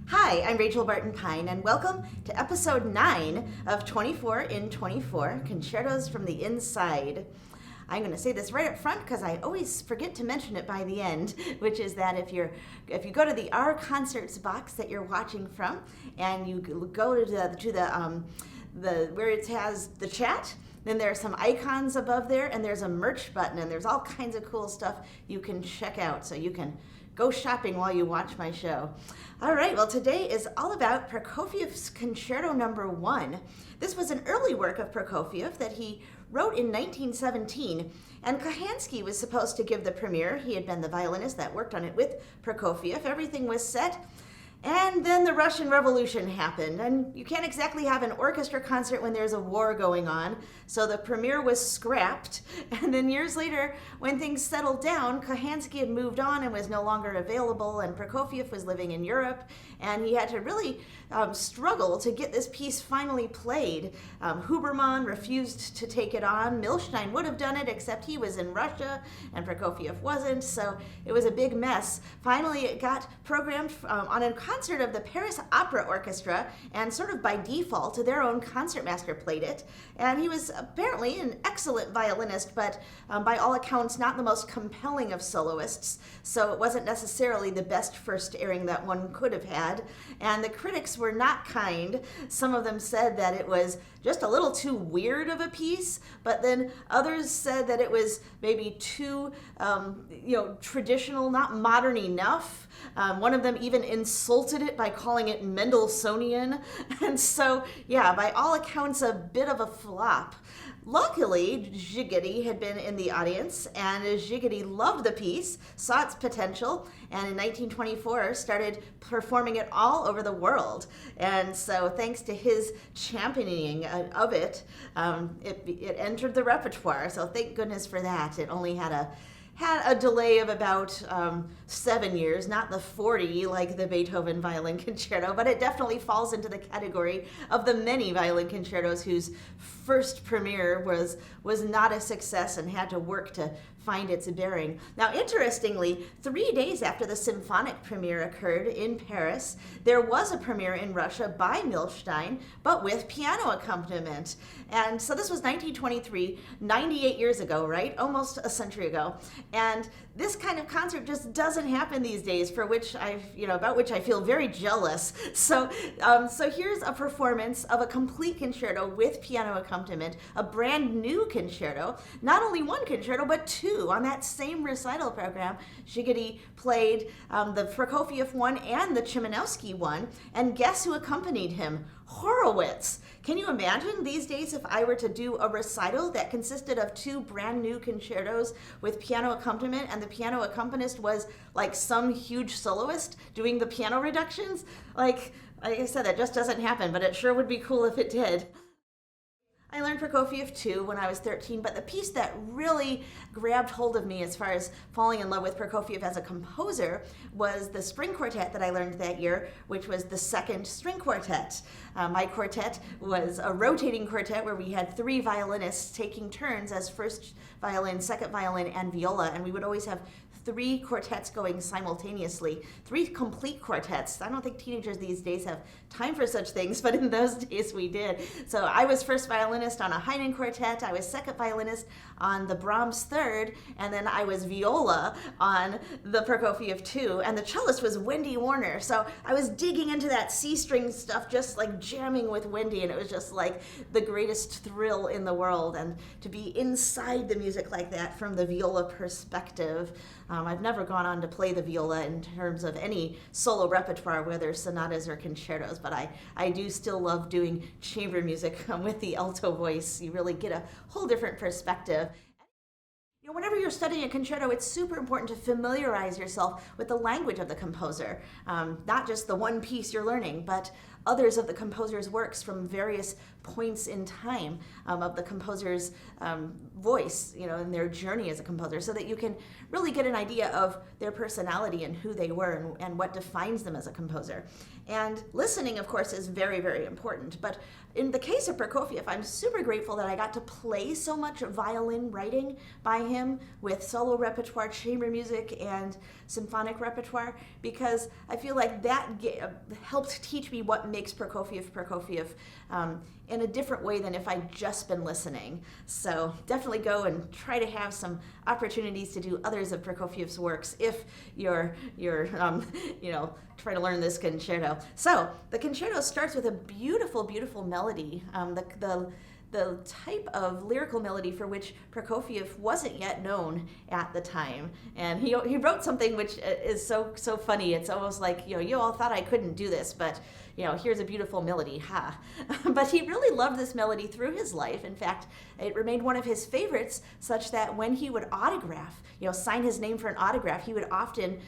Hi, I'm Rachel Barton Pine, and welcome to episode 9 of 24 in 24, Concertos from the Inside. I'm going to say this right up front because I always forget to mention it by the end, which is that if you go to the Our Concerts box that you're watching from, and you go to the where it has the chat, then there are some icons above there, and there's a merch button, and there's all kinds of cool stuff you can check out, so you can go shopping while you watch my show. All right, well, today is all about Prokofiev's Concerto No. 1. This was an early work of Prokofiev that he wrote in 1917, and Kohansky was supposed to give the premiere. He had been the violinist that worked on it with Prokofiev. Everything was set, and then the Russian Revolution happened, and you can't exactly have an orchestra concert when there's a war going on, so the premiere was scrapped. And then years later, when things settled down, Kohansky had moved on and was no longer available, and Prokofiev was living in Europe, and he had to really struggle to get this piece finally played. Huberman refused to take it on. Milstein would have done it, except he was in Russia, and Prokofiev wasn't, so it was a big mess. Finally, it got programmed on a concert of the Paris Opera Orchestra, and sort of by default, their own concertmaster played it. And he was apparently an excellent violinist, but by all accounts, not the most compelling of soloists, so it wasn't necessarily the best first airing that one could have had. And the critics were not kind. Some of them said that it was just a little too weird of a piece, but then others said that it was maybe too, traditional, not modern enough. One of them even insulted it by calling it Mendelssohnian. And so, yeah, by all accounts, a bit of a flop. Luckily, Szigeti had been in the audience, and Szigeti loved the piece, saw its potential, and in 1924 started performing it all over the world. And so thanks to his championing of it, it entered the repertoire. So thank goodness for that. It only had a delay of about 7 years, not the 40 like the Beethoven Violin Concerto, but it definitely falls into the category of the many violin concertos whose first premiere was not a success and had to work to find its bearing. Now, interestingly, 3 days after the symphonic premiere occurred in Paris, there was a premiere in Russia by Milstein, but with piano accompaniment. And so this was 1923, 98 years ago, right? Almost a century ago. And this kind of concert just doesn't happen these days, about which I feel very jealous. So here's a performance of a complete concerto with piano accompaniment, a brand new concerto, not only one concerto, but two. On that same recital program, Szigeti played the Prokofiev one and the Chimanowski one, and guess who accompanied him? Horowitz. Can you imagine these days if I were to do a recital that consisted of two brand new concertos with piano accompaniment, and the piano accompanist was like some huge soloist doing the piano reductions? Like I said, that just doesn't happen, but it sure would be cool if it did. I learned Prokofiev too when I was 13, but the piece that really grabbed hold of me as far as falling in love with Prokofiev as a composer was the string quartet that I learned that year, which was the second string quartet. My quartet was a rotating quartet where we had 3 violinists taking turns as first violin, second violin, and viola, and we would always have 3 quartets going simultaneously, 3 complete quartets. I don't think teenagers these days have time for such things, but in those days we did. So I was first violinist on a Haydn quartet, I was second violinist on the Brahms third, and then I was viola on the Prokofiev 2, and the cellist was Wendy Warner. So I was digging into that C-string stuff, just like jamming with Wendy, and it was just like the greatest thrill in the world. And to be inside the music like that from the viola perspective, I've never gone on to play the viola in terms of any solo repertoire, whether sonatas or concertos, but I do still love doing chamber music with the alto voice. You really get a whole different perspective. Whenever you're studying a concerto, it's super important to familiarize yourself with the language of the composer. Not just the one piece you're learning, but others of the composer's works from various points in time of the composer's voice, in their journey as a composer, so that you can really get an idea of their personality and who they were and what defines them as a composer. And listening, of course, is very, very important. But in the case of Prokofiev, I'm super grateful that I got to play so much violin writing by him with solo repertoire, chamber music, and symphonic repertoire, because I feel like that helped teach me what makes Prokofiev in a different way than if I'd just been listening. So definitely go and try to have some opportunities to do others of Prokofiev's works if you're trying to learn this concerto. So the concerto starts with a beautiful, beautiful melody. The type of lyrical melody for which Prokofiev wasn't yet known at the time. And he wrote something which is so funny. It's almost like, you all thought I couldn't do this, but here's a beautiful melody, ha. But he really loved this melody through his life. In fact, it remained one of his favorites, such that when he would autograph, sign his name for an autograph, he would often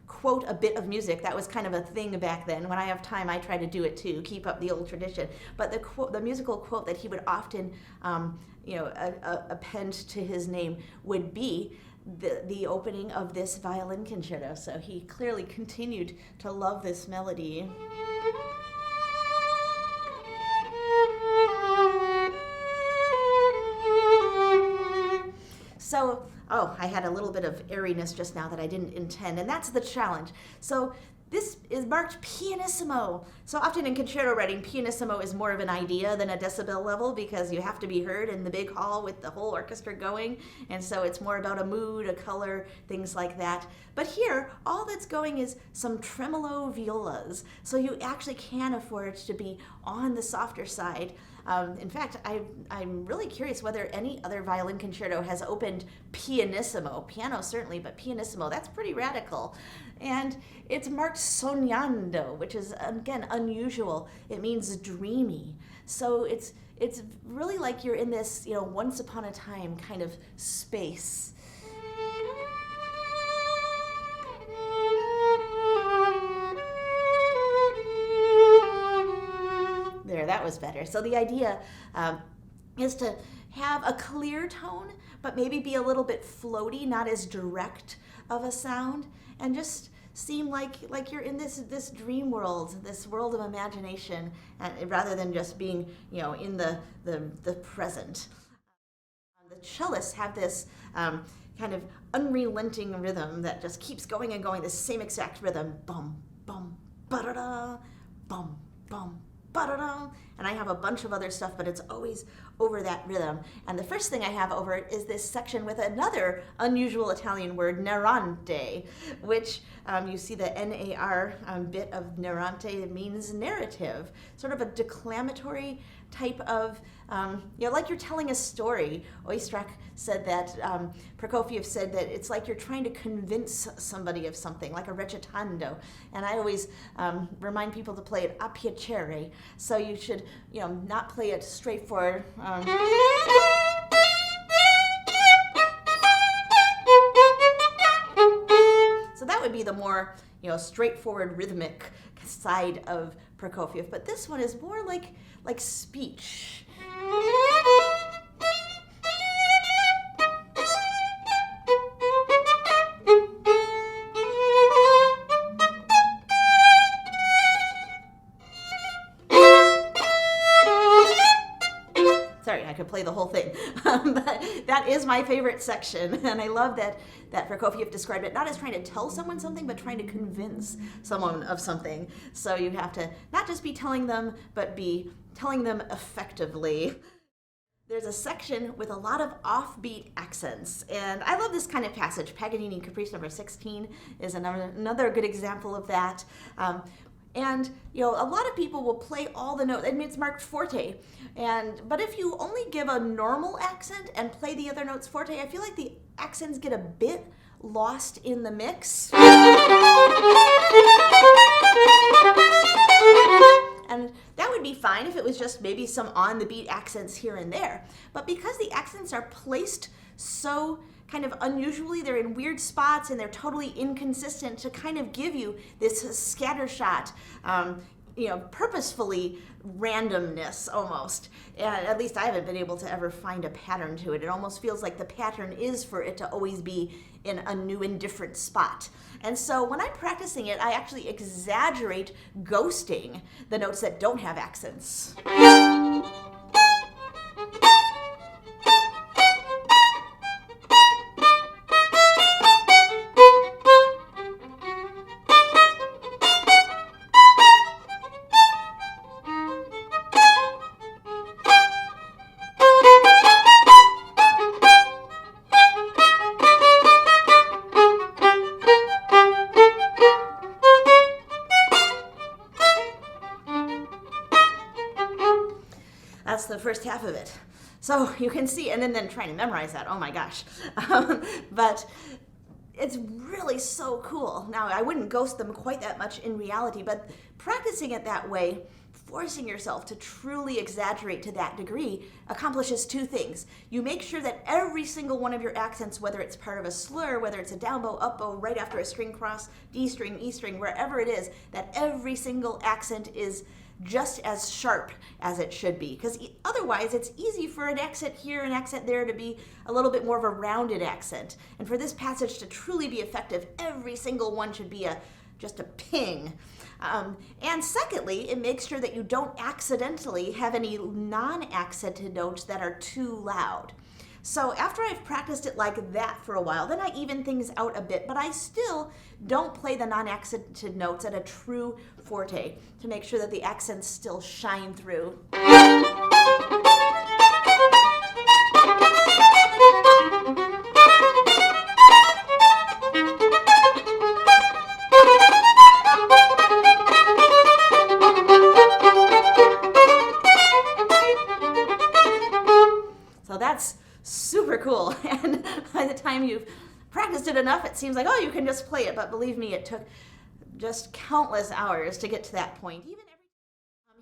quote a bit of music. That was kind of a thing back then. When I have time, I try to do it too, keep up the old tradition. But the musical quote that he would often append to his name would be the opening of this violin concerto. So he clearly continued to love this melody. So, I had a little bit of airiness just now that I didn't intend, and that's the challenge. So this is marked pianissimo. So often in concerto writing, pianissimo is more of an idea than a decibel level, because you have to be heard in the big hall with the whole orchestra going, and so it's more about a mood, a color, things like that. But here, all that's going is some tremolo violas, so you actually can afford to be on the softer side. In fact, I'm really curious whether any other violin concerto has opened pianissimo. Piano certainly, but pianissimo, that's pretty radical. And it's marked sognando, which is, again, unusual. It means dreamy. So it's really like you're in this, once upon a time kind of space. There, that was better. So the idea is to have a clear tone, but maybe be a little bit floaty, not as direct of a sound, and just seem like you're in this dream world, this world of imagination, rather than just being, in the present. The cellists have this kind of unrelenting rhythm that just keeps going and going, the same exact rhythm, bum, bum, ba-da-da, bum, bum, ba-da-da. And I have a bunch of other stuff, but it's always over that rhythm. And the first thing I have over it is this section with another unusual Italian word, narrante, which you see the N-A-R bit of narrante. It means narrative, sort of a declamatory type of, like you're telling a story. Oistrakh said that, Prokofiev said that it's like you're trying to convince somebody of something, like a recitando. And I always remind people to play it a piacere, so you should, not play it straightforward. So that would be the more, straightforward rhythmic side of Prokofiev. But this one is more like speech. Sorry, I could play the whole thing, but that is my favorite section, and I love that Prokofiev described it not as trying to tell someone something, but trying to convince someone of something. So you have to not just be telling them, but be telling them effectively. There's a section with a lot of offbeat accents, and I love this kind of passage. Paganini Caprice number 16 is another good example of that. And a lot of people will play all the notes. I mean, it's marked forte, but if you only give a normal accent and play the other notes forte, I feel like the accents get a bit lost in the mix. And that would be fine if it was just maybe some on the beat accents here and there. But because the accents are placed so kind of unusually, they're in weird spots and they're totally inconsistent to kind of give you this scattershot purposefully randomness almost. At least I haven't been able to ever find a pattern to it. It almost feels like the pattern is for it to always be in a new and different spot. And so when I'm practicing it, I actually exaggerate ghosting the notes that don't have accents. That's the first half of it. So you can see, and then trying to memorize that, oh my gosh. But it's really so cool. Now, I wouldn't ghost them quite that much in reality, but practicing it that way, forcing yourself to truly exaggerate to that degree, accomplishes two things. You make sure that every single one of your accents, whether it's part of a slur, whether it's a down bow, up bow, right after a string cross, D string, E string, wherever it is, that every single accent is just as sharp as it should be, because otherwise it's easy for an accent here, an accent there to be a little bit more of a rounded accent. And for this passage to truly be effective, every single one should be just a ping. And secondly, it makes sure that you don't accidentally have any non-accented notes that are too loud. So after I've practiced it like that for a while, then I even things out a bit, but I still don't play the non-accented notes at a true forte to make sure that the accents still shine through. So that's super cool, and by the time you've practiced it enough, it seems like, oh, you can just play it, but believe me, it took just countless hours to get to that point. Even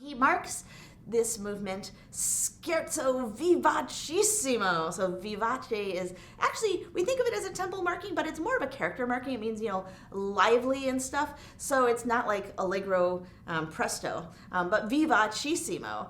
he marks this movement Scherzo vivacissimo. So vivace is actually, we think of it as a tempo marking, but it's more of a character marking. It means, lively and stuff. So it's not like allegro presto, but vivacissimo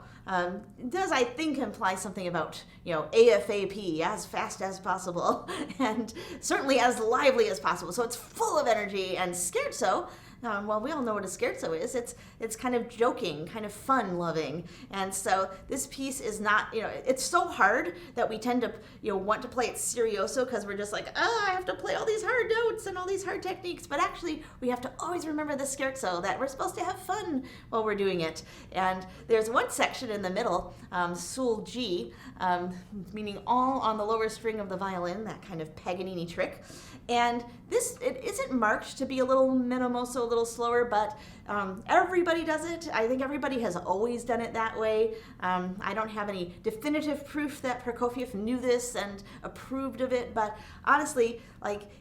does, I think, imply something about, AFAP, as fast as possible, and certainly as lively as possible. So it's full of energy. And scherzo, well, we all know what a scherzo is. It's kind of joking, kind of fun-loving. And so this piece is not, it's so hard that we tend to, want to play it serioso because we're just like, I have to play all these hard notes and all these hard techniques. But actually, we have to always remember the scherzo, that we're supposed to have fun while we're doing it. And there's one section in the middle, sul G, meaning all on the lower string of the violin, that kind of Paganini trick. And it isn't marked to be a little minimoso, a little slower, but everybody does it. I think everybody has always done it that way. I don't have any definitive proof that Prokofiev knew this and approved of it, but honestly,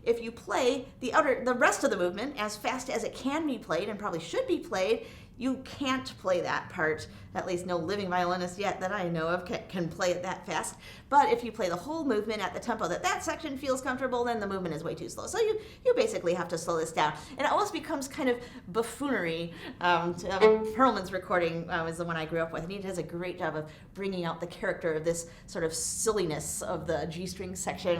if you play the rest of the movement as fast as it can be played and probably should be played, you can't play that part. At least no living violinist yet that I know of can play it that fast. But if you play the whole movement at the tempo that section feels comfortable, then the movement is way too slow. So you basically have to slow this down. And it almost becomes kind of buffoonery. Perlman's recording is the one I grew up with, and he does a great job of bringing out the character of this sort of silliness of the G-string section.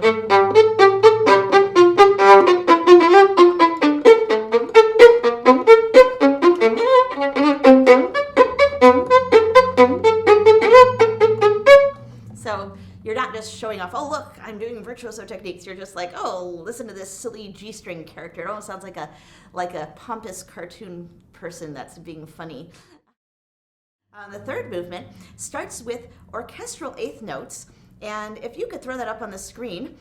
So you're not just showing off, oh, look, I'm doing virtuoso techniques. You're just like, oh, listen to this silly G-string character. It almost sounds like a pompous cartoon person that's being funny. The third movement starts with orchestral eighth notes. And if you could throw that up on the screen,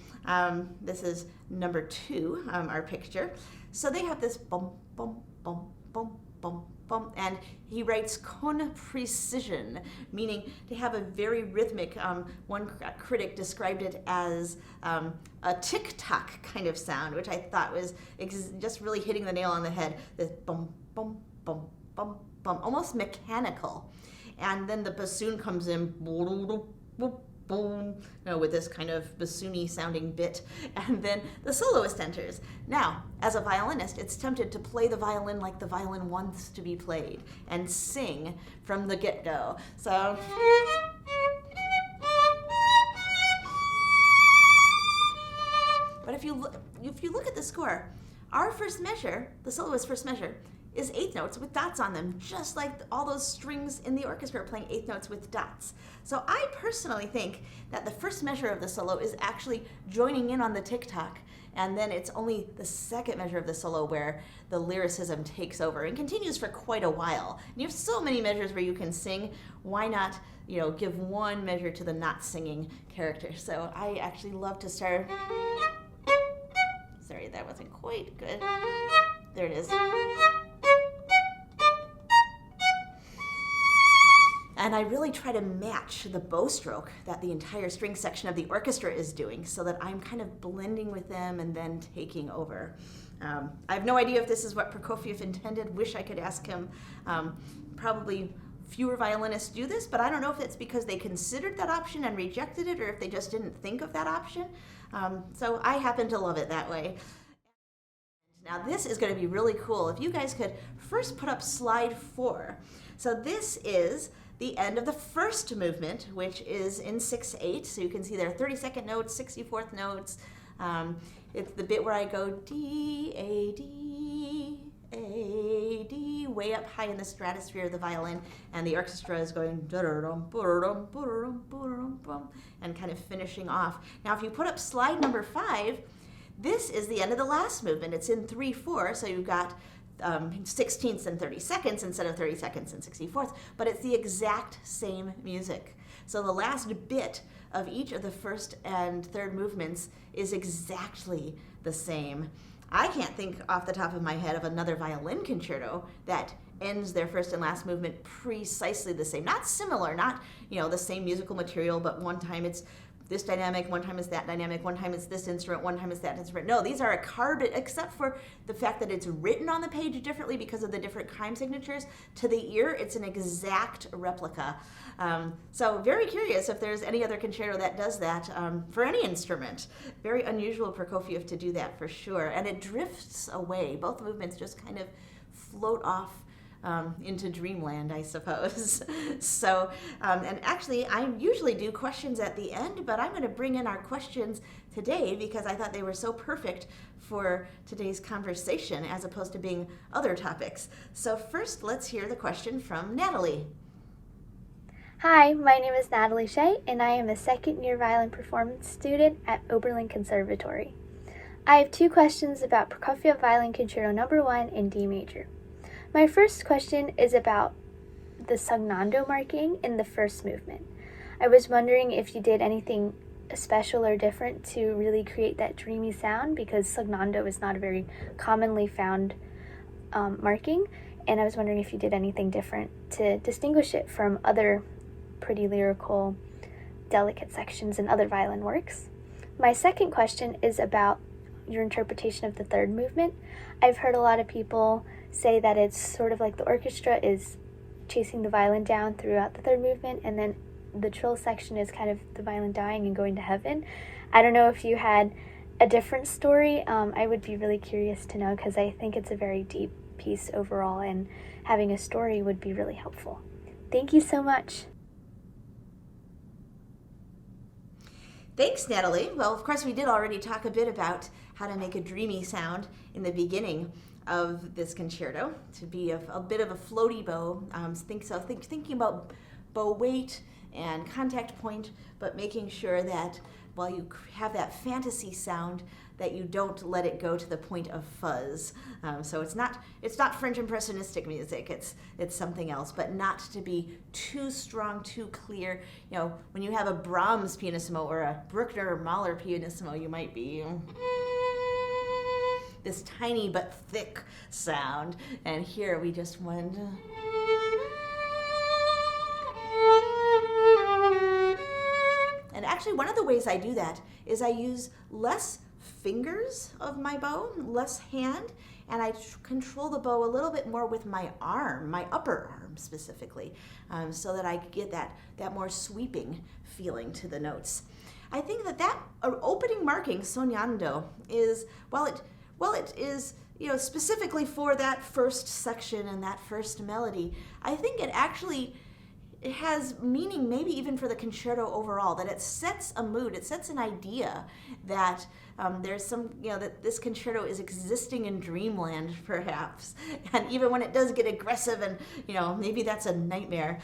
this is number 2, our picture. So they have this bum, bum, bum, bum, bum, bum, and he writes con precision, meaning to have a very rhythmic, one critic described it as a tick-tock kind of sound, which I thought was just really hitting the nail on the head. This bum, bum, bum, bum, bum, almost mechanical. And then the bassoon comes in, boom, with this kind of bassoony sounding bit, and then the soloist enters. Now, as a violinist, it's tempted to play the violin like the violin wants to be played and sing from the get-go. So, but if you look at the score, our first measure, the soloist's first measure, is eighth notes with dots on them, just like all those strings in the orchestra playing eighth notes with dots. So I personally think that the first measure of the solo is actually joining in on the tick-tock, and then it's only the second measure of the solo where the lyricism takes over and continues for quite a while. And you have so many measures where you can sing, why not, give one measure to the not singing character? So I actually love to start. Sorry, that wasn't quite good. There it is. And I really try to match the bow stroke that the entire string section of the orchestra is doing so that I'm kind of blending with them and then taking over. I have no idea if this is what Prokofiev intended. Wish I could ask him. Probably fewer violinists do this, but I don't know if it's because they considered that option and rejected it or if they just didn't think of that option. So I happen to love it that way. Now this is going to be really cool. If you guys could first put up slide 4. So this is the end of the first movement, which is in 6/8. So you can see there are 32nd notes, 64th notes. It's the bit where I go D, A, D, A, D, way up high in the stratosphere of the violin, and the orchestra is going and kind of finishing off. Now if you put up slide number 5, this is the end of the last movement. It's in 3/4, so you've got 16ths and 32nds instead of 32nds and 64ths, but it's the exact same music. So the last bit of each of the first and third movements is exactly the same. I can't think off the top of my head of another violin concerto that ends their first and last movement precisely the same. Not similar, not the same musical material, but one time it's this dynamic, one time it's that dynamic, one time it's this instrument, one time it's that instrument. No, these are a card, except for the fact that it's written on the page differently because of the different time signatures. To the ear, it's an exact replica. So very curious if there's any other concerto that does that for any instrument. Very unusual Prokofiev to do that for sure. And it drifts away. Both movements just kind of float off into dreamland, I suppose. So, and actually, I usually do questions at the end, but I'm going to bring in our questions today because I thought they were so perfect for today's conversation as opposed to being other topics. So first, let's hear the question from Natalie. Hi, my name is Natalie Shea, and I am a second-year violin performance student at Oberlin Conservatory. I have 2 questions about Prokofiev Violin Concerto No. 1 in D major. My first question is about the sognando marking in the first movement. I was wondering if you did anything special or different to really create that dreamy sound, because sognando is not a very commonly found marking, and I was wondering if you did anything different to distinguish it from other pretty lyrical, delicate sections in other violin works. My second question is about your interpretation of the third movement. I've heard a lot of people say that it's sort of like the orchestra is chasing the violin down throughout the third movement, and then the trill section is kind of the violin dying and going to heaven. I don't know if you had a different story. I would be really curious to know, because I think it's a very deep piece overall, and having a story would be really helpful. Thank you so much. Thanks, Natalie. Well, of course, we did already talk a bit about how to make a dreamy sound in the beginning of this concerto, to be a bit of a floaty bow. Thinking about bow weight and contact point, but making sure that while you have that fantasy sound, that you don't let it go to the point of fuzz. So it's not French impressionistic music. It's something else, but not to be too strong, too clear. When you have a Brahms pianissimo or a Bruckner or Mahler pianissimo, you might be this tiny but thick sound, and here we just went. And actually, one of the ways I do that is I use less fingers of my bow, less hand, and I control the bow a little bit more with my arm, my upper arm specifically, so that I get that more sweeping feeling to the notes. I think that opening marking, sognando, is, while it is, specifically for that first section and that first melody, I think it has meaning maybe even for the concerto overall, that it sets a mood, it sets an idea that there's some, that this concerto is existing in dreamland perhaps. And even when it does get aggressive and, maybe that's a nightmare.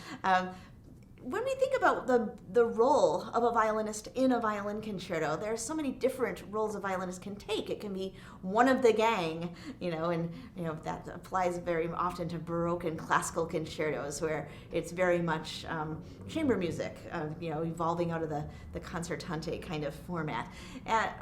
When we think about the role of a violinist in a violin concerto, there are so many different roles a violinist can take. It can be one of the gang, and that applies very often to Baroque and classical concertos, where it's very much chamber music, evolving out of the concertante kind of format.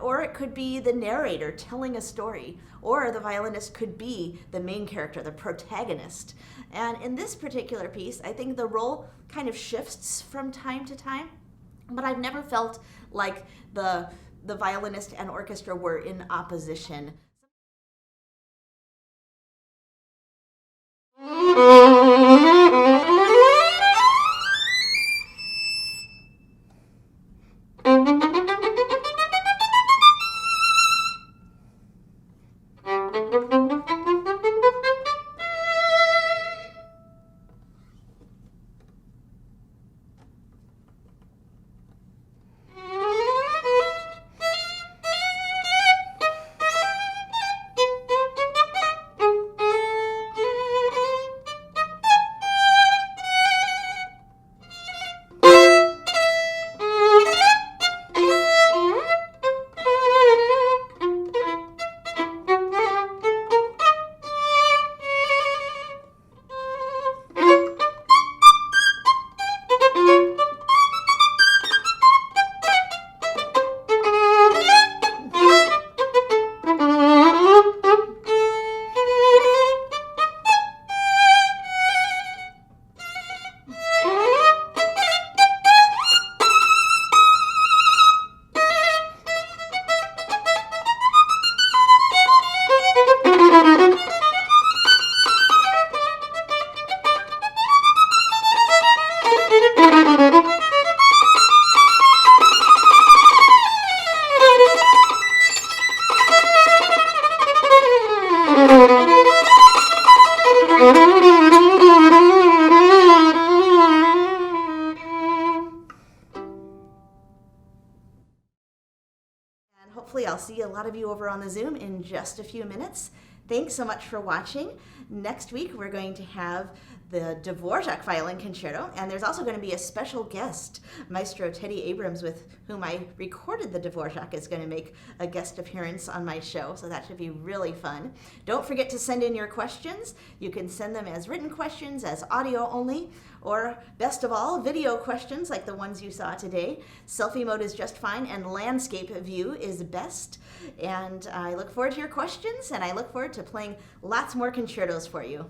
Or it could be the narrator telling a story, or the violinist could be the main character, the protagonist. And in this particular piece, I think the role kind of shifts from time to time, but I've never felt like the violinist and orchestra were in opposition. Hopefully I'll see a lot of you over on the Zoom in just a few minutes. Thanks so much for watching. Next week we're going to have the Dvorak Violin Concerto, and there's also going to be a special guest. Maestro Teddy Abrams, with whom I recorded the Dvorak, is going to make a guest appearance on my show, so that should be really fun. Don't forget to send in your questions. You can send them as written questions, as audio only, or best of all, video questions like the ones you saw today. Selfie mode is just fine, and landscape view is best. And I look forward to your questions, and I look forward to playing lots more concertos for you.